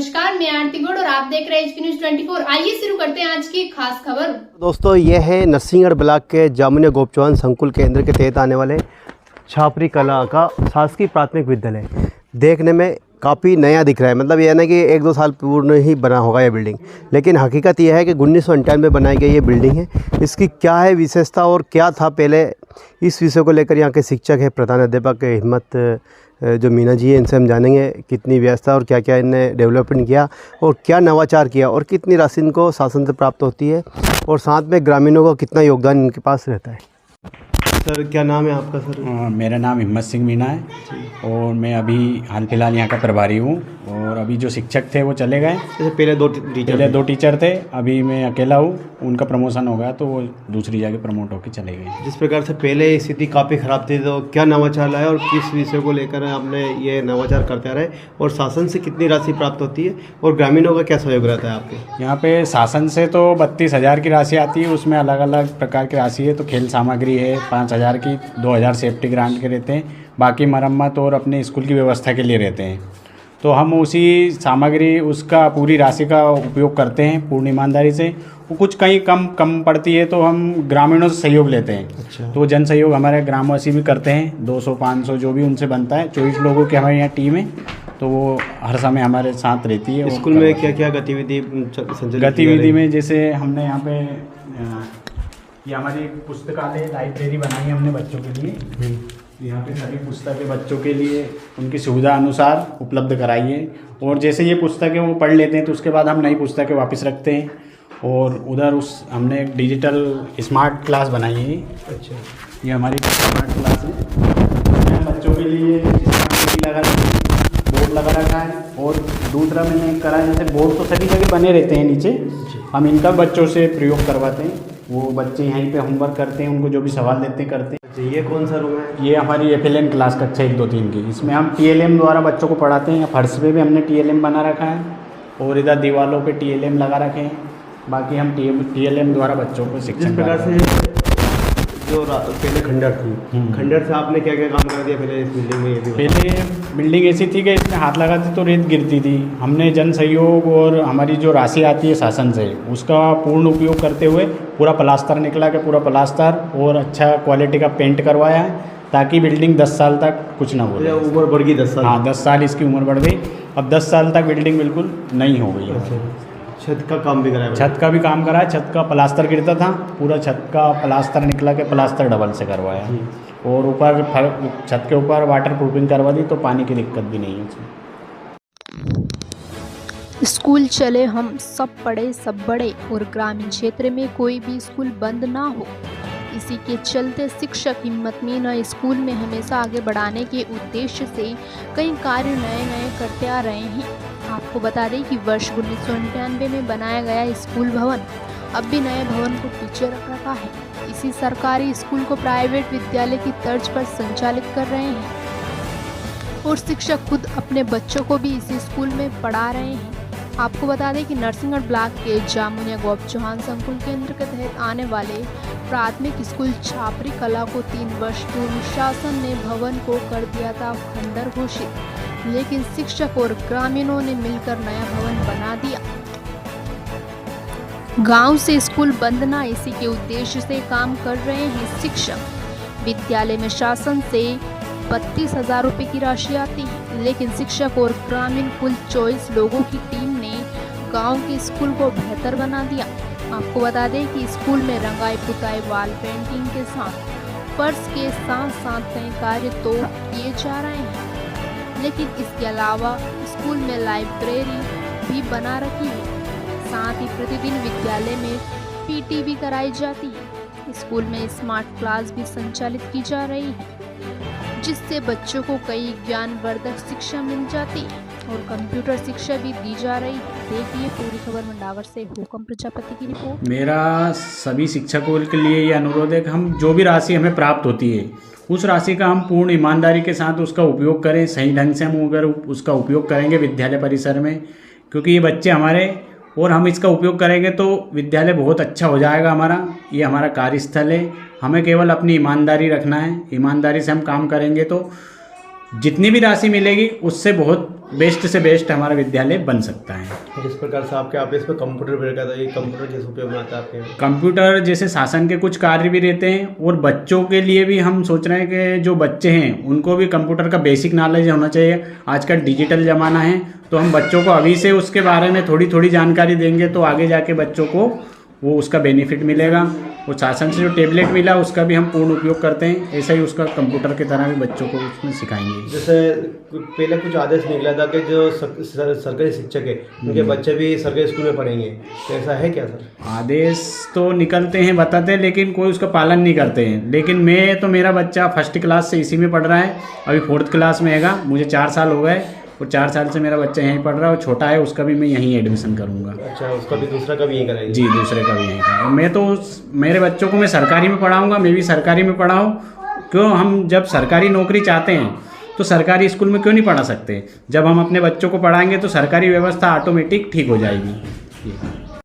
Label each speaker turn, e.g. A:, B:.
A: नमस्कार, मैं आरती गौड़ और आप देख रहे हैं एचपी न्यूज 24। आइए शुरू करते हैं आज की खास खबर।
B: दोस्तों, ये है नरसिंहगढ़ ब्लॉक के जामुनिया गोप चौहान संकुल केंद्र के तहत आने वाले छापरी कला का शासकीय प्राथमिक विद्यालय। देखने में काफ़ी नया दिख रहा है, मतलब यह ना कि 1-2 साल पूर्व ही बना होगा ये बिल्डिंग, लेकिन हकीकत यह है कि 1998 में बनाई गई ये बिल्डिंग है। इसकी क्या है विशेषता और क्या था पहले, इस विषय को लेकर यहाँ के शिक्षक है प्रधानाध्यापक हिम्मत जो मीना जी है, इनसे हम जानेंगे कितनी व्यवस्था और क्या क्या इनने डेवलपमेंट किया और क्या नवाचार किया और कितनी राशि इनको शासन से प्राप्त होती है और साथ में ग्रामीणों का कितना योगदान इनके पास रहता है। सर, क्या नाम है आपका? सर,
C: मेरा नाम हिम्मत सिंह मीना है और मैं अभी हाल फिलहाल यहाँ का प्रभारी हूँ। और अभी जो शिक्षक थे वो चले गए।
B: जैसे पहले दो
C: टीचर थे, अभी मैं अकेला हूँ। उनका प्रमोशन हो गया तो वो दूसरी जगह प्रमोट होकर चले गए।
B: जिस प्रकार से पहले स्थिति काफ़ी ख़राब थी, तो क्या नवाचार लाया और किस विषय को लेकर आपने ये नवाचार करते आ रहे और शासन से कितनी राशि प्राप्त होती है और ग्रामीणों का क्या सहयोग रहता है आपके
C: यहाँ पे? शासन से तो 32,000 की राशि आती है, उसमें अलग अलग प्रकार की राशि है। तो खेल सामग्री है 5,000 की, 2,000 सेफ्टी ग्रांट के रहते हैं, बाकी मरम्मत और अपने स्कूल की व्यवस्था के लिए रहते हैं। तो हम उसी सामग्री उसका पूरी राशि का उपयोग करते हैं पूर्ण ईमानदारी से। वो कुछ कहीं कम पड़ती है तो हम ग्रामीणों से सहयोग लेते हैं।
B: अच्छा।
C: तो जन सहयोग हमारे ग्रामवासी भी करते हैं, 200-500 जो भी उनसे बनता है। 24 लोगों की हमारे यहाँ टीम है, तो वो हर समय हमारे साथ रहती है।
B: स्कूल में क्या क्या गतिविधि
C: में जैसे हमने यहाँ पे ये हमारी पुस्तकालय लाइब्रेरी बनाई है हमने बच्चों के लिए। यहाँ पे सभी पुस्तकें बच्चों के लिए उनकी सुविधा अनुसार उपलब्ध कराई है। और जैसे ये पुस्तकें वो पढ़ लेते हैं तो उसके बाद हम नई पुस्तकें वापस रखते हैं। और उधर हमने एक डिजिटल स्मार्ट क्लास बनाई है।
B: अच्छा,
C: ये हमारी स्मार्ट क्लास है। बच्चों के लिए बोर्ड लगा रखा है। और दूसरा मैंने करा, जैसे बोर्ड तो सभी जगह बने रहते हैं नीचे, हम इनका बच्चों से प्रयोग करवाते हैं। वो बच्चे यहीं पे होमवर्क करते हैं, उनको जो भी सवाल देते करते हैं।
B: ये कौन सा रूम है?
C: ये हमारी FLN क्लास कक्षा 1, 2, 3 की। इसमें हम TLM द्वारा बच्चों को पढ़ाते हैं। फर्श पे भी हमने TLM बना रखा है और इधर दीवारों पे TLM लगा रखे हैं। बाकी हम TLM द्वारा बच्चों को शिक्षण।
B: जिस प्रकार से जो पहले खंडर थी, खंडर से आपने क्या क्या काम कर दिया पहले इस बिल्डिंग में? ये भी
C: पहले बिल्डिंग ऐसी थी कि इसमें हाथ लगाते तो रेत गिरती थी। हमने जन सहयोग और हमारी जो राशि आती है शासन से, उसका पूर्ण उपयोग करते हुए पूरा प्लास्टर निकला के पूरा प्लास्टर और अच्छा क्वालिटी का पेंट करवाया है, ताकि बिल्डिंग 10 साल तक कुछ ना बोले।
B: उम्र बढ़ गई 10 साल?
C: हाँ, 10 साल इसकी उम्र बढ़ गई। अब 10 साल तक बिल्डिंग बिल्कुल नई हो गई है।
B: छत का काम भी कराया?
C: छत का भी काम करा है। छत का प्लास्टर गिरता था, पूरा छत का प्लास्टर निकला के प्लास्टर डबल से करवाया। और ऊपर छत के ऊपर वाटर प्रूफिंग करवा दी, तो पानी की दिक्कत भी नहीं है उसमें।
D: स्कूल चले हम सब पढ़े सब बड़े और ग्रामीण क्षेत्र में कोई भी स्कूल बंद ना हो, इसी के चलते शिक्षक हिम्मत मीना स्कूल में हमेशा आगे बढ़ाने के उद्देश्य से कई कार्य नए करते आ रहे हैं। आपको बता दें कि वर्ष 1999 में बनाया गया स्कूल भवन अब भी नए भवन को पीछे रख रखा है। इसी सरकारी स्कूल को प्राइवेट विद्यालय की तर्ज पर संचालित कर रहे हैं और शिक्षक खुद अपने बच्चों को भी इसी स्कूल में पढ़ा रहे हैं। आपको बता दें कि नरसिंहगढ़ ब्लॉक के जामुनिया गोप चौहान संकुल केंद्र के तहत आने वाले प्राथमिक स्कूल छापरी कला को 3 वर्ष पूर्व शासन ने भवन को कर दिया था खंडर घोषित, लेकिन शिक्षक और ग्रामीणों ने मिलकर नया भवन बना दिया। गांव से स्कूल बंद ना, इसी के उद्देश्य से काम कर रहे हैं शिक्षक। विद्यालय में शासन से 32,000 रुपये की राशि आती है, लेकिन शिक्षक और ग्रामीण कुल 24 लोगों की टीम ने गांव के स्कूल को बेहतर बना दिया। आपको बता दें कि स्कूल में रंगाई पुताई वॉल पेंटिंग के साथ फर्श के साथ कई कार्य तो किए जा रहे हैं, लेकिन इसके अलावा स्कूल में लाइब्रेरी भी बना रखी है। साथ ही प्रतिदिन विद्यालय में PT भी कराई जाती है। स्कूल में स्मार्ट क्लास भी संचालित की जा रही है, जिससे बच्चों को कई ज्ञानवर्धक शिक्षा मिल जाती है और कंप्यूटर शिक्षा भी दी जा रही है। देखिए पूरी खबर मंडावर से हुकम प्रजापति की रिपोर्ट।
C: मेरा सभी शिक्षकों के लिए ये अनुरोध है कि हम जो भी राशि हमें प्राप्त होती है, उस राशि का हम पूर्ण ईमानदारी के साथ उसका उपयोग करें। सही ढंग से हम अगर उसका उपयोग करेंगे विद्यालय परिसर में, क्योंकि ये बच्चे हमारे, और हम इसका उपयोग करेंगे तो विद्यालय बहुत अच्छा हो जाएगा हमारा। ये हमारा कार्यस्थल है, हमें केवल अपनी ईमानदारी रखना है। ईमानदारी से हम काम करेंगे तो जितनी भी राशि मिलेगी उससे बहुत बेस्ट से बेस्ट हमारा विद्यालय बन सकता है।
B: जिस प्रकार से आपके ऑफिस में कंप्यूटर भी रखा था, ये कंप्यूटर किस उपयोग में आता है आपके?
C: कंप्यूटर जैसे शासन के कुछ कार्य भी रहते हैं और बच्चों के लिए भी हम सोच रहे हैं कि जो बच्चे हैं उनको भी कंप्यूटर का बेसिक नॉलेज होना चाहिए। आजकल डिजिटल ज़माना है, तो हम बच्चों को अभी से उसके बारे में थोड़ी थोड़ी जानकारी देंगे तो आगे जाके बच्चों को वो उसका बेनिफिट मिलेगा। वो शासन से जो टेबलेट मिला उसका भी हम पूर्ण उपयोग करते हैं, ऐसा ही उसका कंप्यूटर की तरह भी बच्चों को उसमें सिखाएंगे।
B: जैसे पहले कुछ आदेश निकला था कि जो सरकारी शिक्षक है उनके बच्चे भी सरकारी स्कूल में पढ़ेंगे, तो ऐसा है क्या सर?
C: आदेश तो निकलते हैं, बताते हैं, लेकिन कोई उसका पालन नहीं करते हैं। लेकिन मैं तो मेरा बच्चा फर्स्ट क्लास से इसी में पढ़ रहा है, अभी 4th क्लास में हैगा, मुझे 4 साल हो गए और 4 साल से मेरा बच्चा यहीं पढ़ रहा है और छोटा है उसका भी मैं यहीं एडमिशन करूँगा।
B: अच्छा, उसका भी दूसरा का भी यहीं कराएंगे?
C: जी, दूसरे का भी यहीं का। मैं तो मेरे बच्चों को मैं सरकारी में पढ़ाऊँगा, मैं भी सरकारी में पढ़ाऊँ। क्यों, हम जब सरकारी नौकरी चाहते हैं तो सरकारी स्कूल में क्यों नहीं पढ़ा सकते? जब हम अपने बच्चों को पढ़ाएंगे तो सरकारी व्यवस्था ऑटोमेटिक ठीक हो जाएगी।